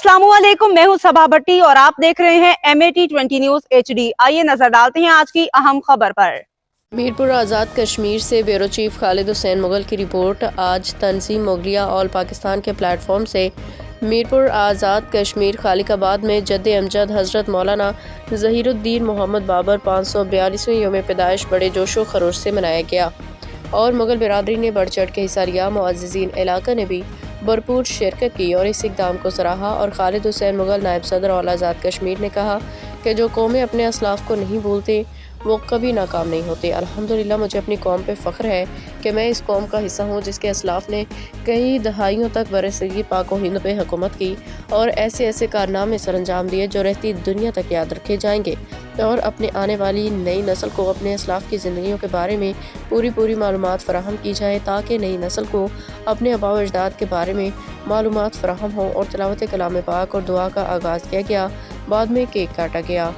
अस्सलाम वालेकुम, मैं हूं सबा भट्टी और आप देख रहे हैं MAT20 न्यूज HD। आइए नजर डालते हैं आज की अहम खबर पर। मीरपुर आज़ाद कश्मीर से ब्यूरो चीफ खालिद हुसैन मुगल की रिपोर्ट। आज तंजीम मुगलिया ऑल पाकिस्तान के प्लेटफॉर्म से मीरपुर आज़ाद कश्मीर खालिकाबाद में जद्द अमजद हज़रत मौलाना ज़हीरुद्दीन मोहम्मद बाबर 542वें यौम पैदाइश बड़े जोशो खरोश से मनाया गया और मुगल बिरादरी ने बढ़ चढ़ के हिस्सा लिया। मुअज़्ज़िज़ीन इलाका ने भी भरपूर शिरकत की और इस इक़दाम को सराहा। और खालिद हुसैन मुगल नायब सदर ऑल आज़ाद कश्मीर ने कहा कि जो कौमें अपने असलाफ को नहीं भूलते वो कभी नाकाम नहीं होते। अल्हम्दुलिल्लाह मुझे अपनी कौम पे फ़ख्र है कि मैं इस कौम का हिस्सा हूँ जिसके असलाफ ने कई दहाइयों तक बरसगीर पाक व हिंद पे हुकूमत की और ऐसे ऐसे कारनामे सर अंजाम दिए जो रहती दुनिया तक याद रखे जाएंगे। और अपने आने वाली नई नस्ल को अपने असलाफ की ज़िंदगियों के बारे में पूरी मालूमात फ़राहम की जाए ताकि नई नस्ल को अपने आबा व अजदाद के बारे में मालूमात फ़राहम हों। और तिलावत कलाम पाक और दुआ का आगाज़ किया गया, बाद में केक काटा गया।